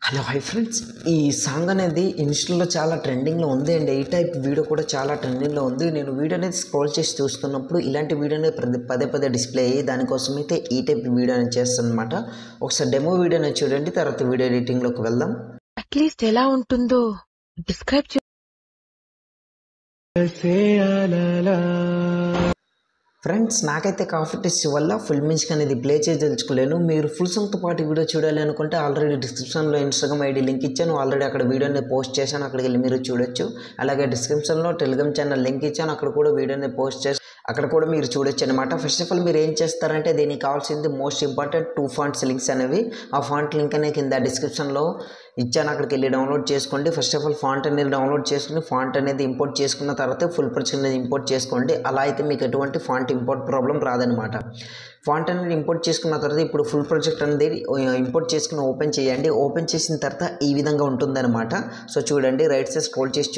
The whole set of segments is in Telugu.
హలో హాయ్ ఫ్రెండ్స్, ఈ సాంగ్ అనేది ఇన్స్టాలో చాలా ట్రెండింగ్లో ఉంది అండ్ ఈ టైప్ వీడియో కూడా చాలా ట్రెండింగ్లో ఉంది. నేను వీడియో అనేది స్క్రోల్ చేసి చూస్తున్నప్పుడు ఇలాంటి వీడియో అనేది పదే పదే డిస్ప్లే అయ్యి దానికోసం అయితే ఈ టైప్ వీడియో అనేది చేస్తాను అనమాట. ఒకసారి డెమో వీడియో అనేది చూడండి, తర్వాత వీడియో ఎడిటింగ్లోకి వెళ్దాం. అట్లీస్ట్ ఎలా ఉంటుందో డిస్క్రైబ్ ఫ్రెండ్స్, నాకైతే కాఫీ టెస్ట్ వల్ల ఫుల్ మ్యూజిక్ అనేది ప్లే చేసి తెలుసుకోలేను. మీరు ఫుల్ సాంగ్తో పాటు వీడియో చూడాలి అనుకుంటే ఆల్రెడీ డిస్క్రిప్షన్లో ఇన్స్టాగ్రామ్ ఐడి లింక్ ఇచ్చాను. ఆల్రెడీ అక్కడ వీడియోని పోస్ట్ చేశాను, అక్కడికి వెళ్ళి మీరు చూడొచ్చు. అలాగే డిస్క్రిప్షన్లో టెలిగ్రామ్ ఛానల్ లింక్ ఇచ్చాను, అక్కడ కూడా వీడియోని పోస్ట్ చేసి అక్కడ కూడా మీరు చూడొచ్చు అనమాట. ఫస్ట్ ఆఫ్ ఆల్ మీరు ఏం చేస్తారంటే దీనికి కావాల్సింది మోస్ట్ ఇంపార్టెంట్ 2 ఫాంట్స్ లింక్స్ అనేవి. ఆ ఫాంట్ లింక్ అనేది కింద డిస్క్రిప్షన్లో ఇచ్చాను, అక్కడికి వెళ్ళి డౌన్లోడ్ చేసుకోండి. ఫస్ట్ ఆఫ్ ఆల్ ఫాంట్ అనేది డౌన్లోడ్ చేసుకుని ఫాంట్ అనేది ఇంపోర్ట్ చేసుకున్న తర్వాత ఫుల్ ప్రొజెక్ట్ అనేది ఇంపోర్ట్ చేసుకోండి. అలా అయితే మీకు ఎటువంటి ఫాంట్ ఇంపోర్ట్ ప్రాబ్లం రాదనమాట. ఫాంట్ అనేది ఇంపోర్ట్ చేసుకున్న తర్వాత ఇప్పుడు ఫుల్ ప్రొజెక్ట్ అనేది ఇంపోర్ట్ చేసుకుని ఓపెన్ చేయండి. ఓపెన్ చేసిన తర్వాత ఈ విధంగా ఉంటుందన్నమాట. సో చూడండి, రైట్ సైడ్ స్క్రోల్ చేసి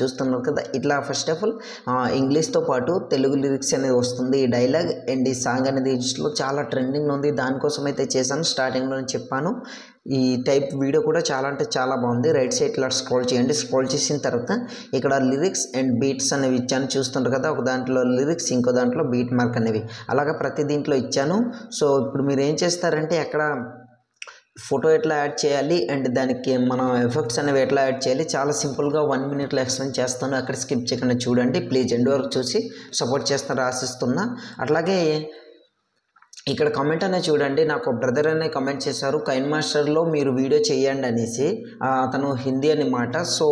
చూస్తున్నారు కదా. ఇట్లా ఫస్ట్ ఆఫ్ ఆల్ ఇంగ్లీష్తో పాటు తెలుగు లిరిక్స్ అనేది వస్తుంది. ఈ డైలాగ్ అండ్ ఈ సాంగ్ అనేది ఇన్స్టాలో చాలా ట్రెండింగ్ ఉంది. దానికోసం అయితే చేశాను, స్టార్టింగ్లో చెప్పాను. ఈ టైప్ వీడియో కూడా చాలా అంటే చాలా బాగుంది. రైట్ సైడ్ ఇలా స్క్రోల్ చేయండి. స్క్రోల్ చేసిన తర్వాత ఇక్కడ లిరిక్స్ అండ్ బీట్స్ అనేవి ఇచ్చాను, చూస్తుంటారు కదా. ఒక దాంట్లో లిరిక్స్, ఇంకో దాంట్లో బీట్ మార్క్ అనేవి, అలాగా ప్రతి దీంట్లో ఇచ్చాను. సో ఇప్పుడు మీరు ఏం చేస్తారంటే అక్కడ ఫోటో ఎట్లా యాడ్ చేయాలి అండ్ దానికి మనం ఎఫెక్ట్స్ అనేవి ఎట్లా యాడ్ చేయాలి చాలా సింపుల్గా 1 మినిట్లో ఎక్స్ప్లెయిన్ చేస్తాను. అక్కడ స్కిప్ చేయకుండా చూడండి ప్లీజ్, ఎండ్ వరకు చూసి సపోర్ట్ చేస్తాను ఆశిస్తున్నా. అట్లాగే ఇక్కడ కమెంట్ అనేది చూడండి, నాకు బ్రదర్ అనే కమెంట్ చేశారు, కైన్ మాస్టర్లో మీరు వీడియో చేయండి అనేసి. అతను హిందీ అన్నమాట. సో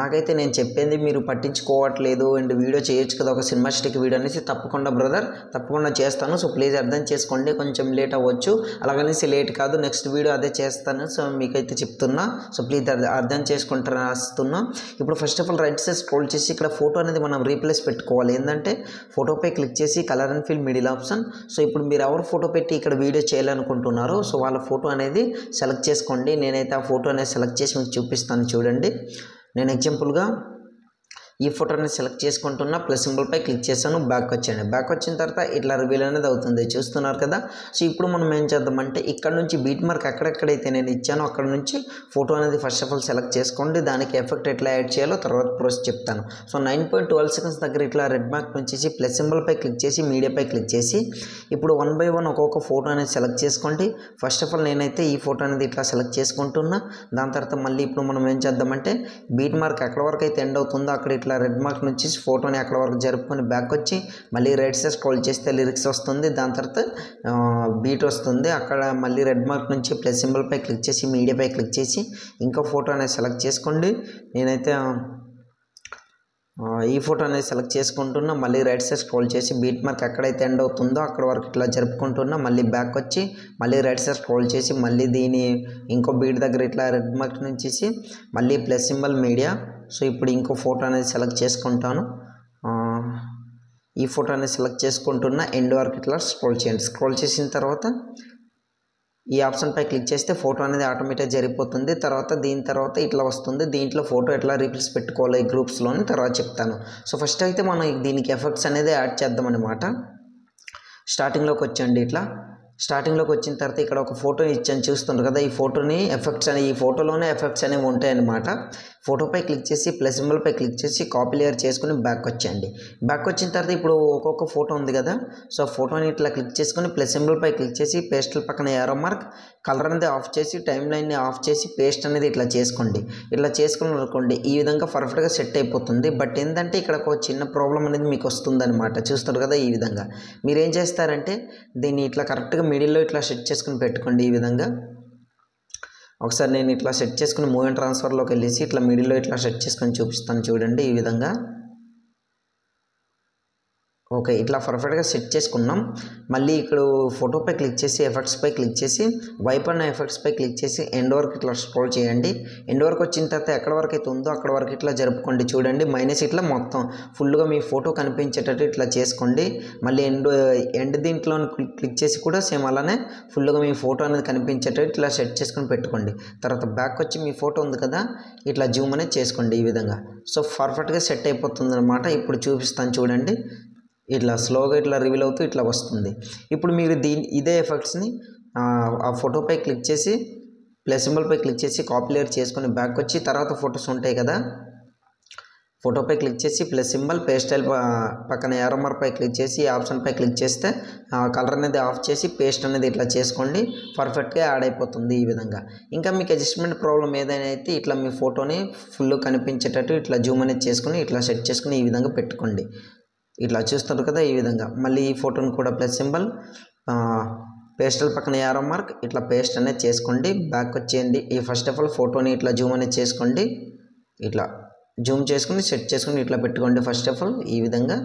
నాకైతే నేను చెప్పింది మీరు పట్టించుకోవట్లేదు అండ్ వీడియో చేయొచ్చు కదా ఒక సినిమాస్టిక్ వీడియో అనేసి. తప్పకుండా బ్రదర్, తప్పకుండా చేస్తాను. సో ప్లీజ్ అర్థం చేసుకోండి, కొంచెం లేట్ అవ్వచ్చు. అలాగనేసి లేట్ కాదు, నెక్స్ట్ వీడియో అదే చేస్తాను. సో మీకైతే చెప్తున్నా, సో ప్లీజ్ అర్థం చేసుకుంటారని ఆశిస్తున్నా. ఇప్పుడు first of all right side scroll చేసి ఇక్కడ ఫోటో అనేది మనం రీప్లేస్ పెట్టుకోవాలి. ఏంటంటే ఫోటోపై క్లిక్ చేసి colour and fill middle option. So ఇప్పుడు మీరు ఎవరు ఫోటో పెట్టి ఇక్కడ వీడియో చేయాలనుకుంటున్నారో సో వాళ్ళ ఫోటో అనేది సెలెక్ట్ చేసుకోండి. నేనైతే ఆ ఫోటో అనేది సెలెక్ట్ చేసి మీకు చూపిస్తాను చూడండి. నేను ఎగ్జాంపుల్గా ఈ ఫోటోని సెలెక్ట్ చేసుకుంటున్న ప్లస్ సింబల్పై క్లిక్ చేశాను, బ్యాక్ వచ్చాను. బ్యాక్ వచ్చిన తర్వాత ఇట్లా రివీల్ అనేది అవుతుంది, చూస్తున్నారు కదా. సో ఇప్పుడు మనం ఏం చేద్దామంటే ఇక్కడ నుంచి బీట్ మార్క్ ఎక్కడెక్కడైతే నేను ఇచ్చానో అక్కడ నుంచి ఫోటో అనేది ఫస్ట్ ఆఫ్ ఆల్ సెలెక్ట్ చేసుకోండి. దానికి ఎఫెక్ట్ ఎట్లా యాడ్ చేయాలో తర్వాత ప్రోసెస్ చెప్తాను. సో 9.12 సెకండ్స్ దగ్గర ఇట్లా రెడ్ మార్క్ నుంచి ప్లస్ సింబల్పై క్లిక్ చేసి మీడియాపై క్లిక్ చేసి ఇప్పుడు 1 by 1 ఒక్కొక్క ఫోటో అనేది సెలెక్ట్ చేసుకోండి. ఫస్ట్ ఆఫ్ ఆల్ నేనైతే ఈ ఫోటో అనేది ఇట్లా సెలెక్ట్ చేసుకుంటున్నా. దాని తర్వాత మళ్ళీ ఇప్పుడు మనం ఏం చేద్దామంటే బీట్ మార్క్ ఎక్కడ వరకు అయితే ఎండ్ అవుతుందో అక్కడ ఇట్లా రెడ్ మార్క్ నుంచి ఫోటోని అక్కడ వరకు జరుపుకొని బ్యాక్ వచ్చి మళ్ళీ రైట్ సైడ్ స్క్రోల్ చేస్తే లిరిక్స్ వస్తుంది. దాని తర్వాత బీట్ వస్తుంది. అక్కడ మళ్ళీ రెడ్ మార్క్ నుంచి ప్లస్ సింబల్పై క్లిక్ చేసి మీడియాపై క్లిక్ చేసి ఇంకో ఫోటో అనేది సెలెక్ట్ చేసుకోండి. నేనైతే ఈ ఫోటో అనేది సెలెక్ట్ చేసుకుంటున్నా. మళ్ళీ రైట్ సైడ్ స్క్రోల్ చేసి బీట్ మార్క్ ఎక్కడైతే ఎండ్ అవుతుందో అక్కడ వరకు ఇట్లా జరుపుకుంటున్నా. మళ్ళీ బ్యాక్ వచ్చి మళ్ళీ రైట్ సైడ్ స్క్రోల్ చేసి మళ్ళీ దీని ఇంకో బీట్ దగ్గర ఇట్లా రెడ్ మార్క్ నుంచి మళ్ళీ ప్లస్ సింబల్ మీడియా. సో ఇప్పుడు ఇంకో ఫోటో అనేది సెలెక్ట్ చేసుకుంటాను. ఈ ఫోటో అనేది సెలెక్ట్ చేసుకుంటున్నా. ఎండ్ వరకు ఇట్లా స్క్రోల్ చేయండి. స్క్రోల్ చేసిన తర్వాత ఈ ఆప్షన్పై క్లిక్ చేస్తే ఫోటో అనేది ఆటోమేటిక్గా జరిగిపోతుంది. దీని తర్వాత ఇట్లా వస్తుంది. దీంట్లో ఫోటో ఎట్లా రీప్లేస్ పెట్టుకోవాలి ఈ గ్రూప్స్లోని తర్వాత చెప్తాను. సో ఫస్ట్ అయితే మనం దీనికి ఎఫెక్ట్స్ అనేది యాడ్ చేద్దాం అనమాట. స్టార్టింగ్లోకి వచ్చండి. ఇట్లా స్టార్టింగ్లోకి వచ్చిన తర్వాత ఇక్కడ ఒక ఫోటో ఇచ్చాను, చూస్తుండ్రు కదా. ఈ ఫోటోని ఎఫెక్ట్స్ అనేవి ఈ ఫోటోలోనే ఎఫెక్ట్స్ అనేవి ఉంటాయన్నమాట. ఫోటోపై క్లిక్ చేసి ప్లస్ సింబల్పై క్లిక్ చేసి కాపీ లేయర్ చేసుకుని బ్యాక్ వచ్చేయండి. బ్యాక్ వచ్చిన తర్వాత ఇప్పుడు ఒక్కొక్క ఫోటో ఉంది కదా. సో ఫోటోని ఇట్లా క్లిక్ చేసుకొని ప్లస్ సింబల్పై క్లిక్ చేసి పేస్టల్ పక్కన ఏరో మార్క్, కలర్ అనేది ఆఫ్ చేసి టైం లైన్ని ఆఫ్ చేసి పేస్ట్ అనేది ఇట్లా చేసుకోండి. ఇట్లా చేసుకుని అనుకోండి ఈ విధంగా పర్ఫెక్ట్గా సెట్ అయిపోతుంది. బట్ ఏంటంటే ఇక్కడ ఒక చిన్న ప్రాబ్లం అనేది మీకు వస్తుందన్నమాట. చూస్తారు కదా ఈ విధంగా. మీరు ఏం చేస్తారంటే దీన్ని ఇట్లా కరెక్ట్గా మిడిల్లో ఇట్లా సెట్ చేసుకుని పెట్టుకోండి ఈ విధంగా. ఒకసారి నేను ఇట్లా సెట్ చేసుకుని మూవ్ అండ్ ట్రాన్స్ఫర్లోకి వెళ్ళేసి ఇట్లా మిడిల్లో ఇట్లా సెట్ చేసుకొని చూపిస్తాను చూడండి ఈ విధంగా. ఓకే, ఇట్లా పర్ఫెక్ట్గా సెట్ చేసుకున్నాం. మళ్ళీ ఇక్కడ ఫోటోపై క్లిక్ చేసి ఎఫెక్ట్స్పై క్లిక్ చేసి వైప్ అన్న ఎఫెక్ట్స్పై క్లిక్ చేసి ఎండ్ వరకు ఇట్లా స్క్రోల్ చేయండి. ఎండ్ వరకు వచ్చిన తర్వాత ఎక్కడ వరకు అయితే ఉందో అక్కడ వరకు ఇట్లా జరుపుకోండి చూడండి. మైనస్ ఇట్లా మొత్తం ఫుల్గా మీ ఫోటో కనిపించేటట్టు ఇట్లా చేసుకోండి. మళ్ళీ ఎండ్ దీంట్లో క్లిక్ చేసి కూడా సేమ్ అలానే ఫుల్గా మీ ఫోటో అనేది కనిపించేటట్టు ఇట్లా సెట్ చేసుకొని పెట్టుకోండి. తర్వాత బ్యాక్ వచ్చి మీ ఫోటో ఉంది కదా ఇట్లా జూమ్ అనేది చేసుకోండి ఈ విధంగా. సో పర్ఫెక్ట్గా సెట్ అయిపోతుంది అనమాట. ఇప్పుడు చూపిస్తాను చూడండి. ఇట్లా స్లోగా ఇట్లా రివీల్ అవుతూ ఇట్లా వస్తుంది. ఇప్పుడు మీరు ఇదే ఎఫెక్ట్స్ని ఆ ఫోటోపై క్లిక్ చేసి ప్లస్ సింబల్పై క్లిక్ చేసి కాపీ లేయర్ చేసుకొని బ్యాక్ వచ్చి తర్వాత ఫొటోస్ ఉంటాయి కదా, ఫోటోపై క్లిక్ చేసి ప్లస్ సింబల్ పేస్ట్ స్టైల్ పక్కన యారో మార్క్పై క్లిక్ చేసి ఆప్షన్పై క్లిక్ చేస్తే కలర్ అనేది ఆఫ్ చేసి పేస్ట్ అనేది ఇట్లా చేసుకోండి, పర్ఫెక్ట్గా యాడ్ అయిపోతుంది ఈ విధంగా. ఇంకా మీకు అడ్జస్ట్మెంట్ ప్రాబ్లం ఏదైనా అయితే ఇట్లా మీ ఫోటోని ఫుల్ కనిపించేటట్టు ఇట్లా జూమ్ అనేది చేసుకుని ఇట్లా సెట్ చేసుకుని ఈ విధంగా పెట్టుకోండి. ఇట్లా చూస్తారు కదా ఈ విధంగా. మళ్ళీ ఈ ఫోటోని కూడా ప్లస్ సింబల్ పేస్టల్ పక్కన యారో మార్క్ ఇట్లా పేస్ట్ అనేది చేసుకోండి, బ్యాక్ వచ్చేయండి. ఈ ఫస్ట్ ఆఫ్ ఆల్ ఫోటోని ఇట్లా జూమ్ అనేది చేసుకోండి, ఇట్లా జూమ్ చేసుకుని సెట్ చేసుకుని ఇట్లా పెట్టుకోండి. ఫస్ట్ ఆఫ్ ఆల్ ఈ విధంగా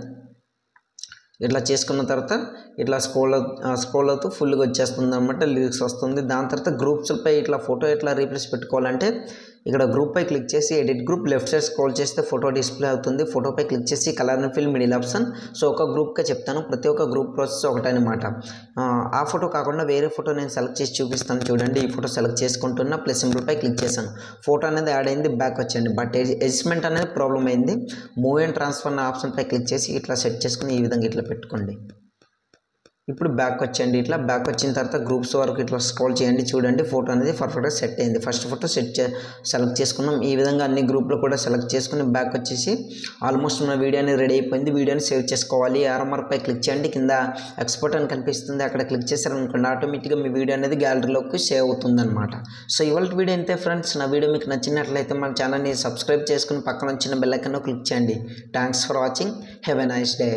ఇట్లా చేసుకున్న తర్వాత ఇట్లా స్క్రోల్ అవుతూ ఫుల్గా వచ్చేస్తుంది అనమాట, లిరిక్స్ వస్తుంది. దాని తర్వాత గ్రూప్స్పై ఇట్లా ఫోటో ఎట్లా రీప్లేస్ పెట్టుకోవాలంటే ఇక్కడ గ్రూప్పై క్లిక్ చేసి edit group left side scroll చేస్తే ఫోటో డిస్ప్లే అవుతుంది. ఫోటోపై క్లిక్ చేసి colour and fill middle option. So ఒక గ్రూప్గా చెప్తాను, ప్రతి ఒక్క గ్రూప్ ప్రాసెస్ ఒకటనమాట. ఆ ఫోటో కాకుండా వేరే ఫోటో నేను సెలెక్ట్ చేసి చూపిస్తాను చూడండి. ఈ ఫోటో సెలెక్ట్ చేసుకుంటున్నా, ప్లస్ సింబల్పై క్లిక్ చేశాను, ఫోటో అనేది యాడ్ అయింది, బ్యాక్ వచ్చేయండి. బట్ అడ్జస్ట్మెంట్ అనేది ప్రాబ్లం అయింది. మూవ్ అండ్ ట్రాన్స్ఫర్ అనే ఆప్షన్పై క్లిక్ చేసి ఇట్లా సెట్ చేసుకుని ఈ విధంగా ఇట్లా పెట్టుకోండి. ఇప్పుడు బ్యాక్ వచ్చేయండి. ఇట్లా బ్యాక్ వచ్చిన తర్వాత గ్రూప్స్ వరకు ఇట్లా స్క్రోల్ చేయండి, చూడండి ఫోటో అనేది పర్ఫెక్ట్గా సెట్ అయింది. ఫస్ట్ ఫోటో సెలెక్ట్ చేసుకున్నాం. ఈ విధంగా అన్ని గ్రూప్లో కూడా సెలెక్ట్ చేసుకుని బ్యాక్ వచ్చేసి ఆల్మోస్ట్ మన వీడియో అనేది రెడీ అయిపోయింది. వీడియోని సేవ్ చేసుకోవాలి. యారో మార్క్పై క్లిక్ చేయండి, కింద ఎక్స్పోర్ట్ అని కనిపిస్తుంది, అక్కడ క్లిక్ చేశారనుకోండి ఆటోమేటిక్గా మీ వీడియో అనేది గ్యాలరీలోకి సేవ్ అవుతుంది అనమాట. సో ఇవాళ వీడియో అంతే ఫ్రెండ్స్. నా వీడియో మీకు నచ్చినట్లయితే మన ఛానల్ని సబ్స్క్రైబ్ చేసుకుని పక్కన వచ్చిన బెల్ ఐకాన్ క్లిక్ చేయండి. Thanks for watching. Have a nice day.